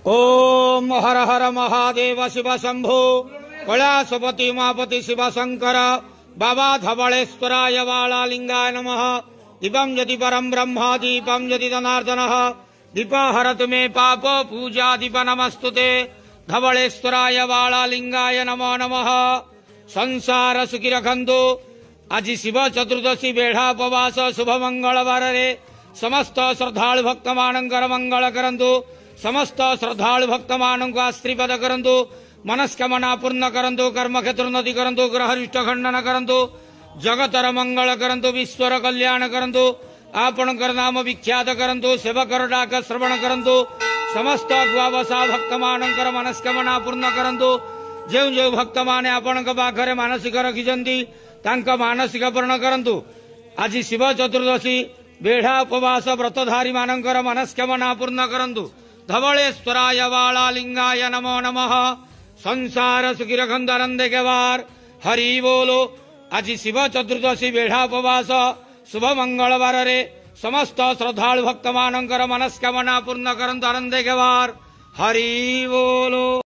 ओम हर हर महादेव शिव शंभो कैलासपति उमापति शिव शंकर बाबा धवलेश्वराय वालालिंगाय नमः। दीपं यदि परम ब्रह्म दीपं यदि जनार्दनः दीप हरतु मे पाप पूजा दीप नमस्तुते धवलेश्वराय वालालिंगाय नमो नमः। संसार सुखी रखंतु। आज शिव चतुर्दशी बेढ़ा उपवास शुभ मंगलवार रे समस्त श्रद्धालु भक्त मानकर मंगल करंतु। समस्त श्रद्धालु भक्त मान को आशीर्वाद करंतु। मनस्कामना पूर्ण करंतु। कर्म क्षेत्र उन्नति करंतु। ग्रह रिष्ट खंडन करंतु। जगतर मंगल करंतु। विश्वर कल्याण करंतु। आपणकर नाम विख्यात करंतु। सेवकर डाक श्रवण करंतु। समस्त गुआवसा भक्त मानकर मनस्कामना पूर्ण करंतु। जो जो भक्त माने आपण पाखरे मानसिक रखिछंती तांका मानसिक पूर्ण करंतु। आज शिव चतुर्दशी बेढ़ा उपवास व्रतधारी मानकर मनस्कामना पूर्ण करंतु। धवलेश्वराय वालालिंगाय नमो नमः। संसार सुखी रखंतु आनंद के वार हरि बोलो। आज शिव चतुर्दशी बेढ़ा उपवास शुभ मंगलवार रे समस्त श्रद्धालु भक्त मानकर मनस्कामना पूर्ण करंतु आनंद के वार हरि बोलो।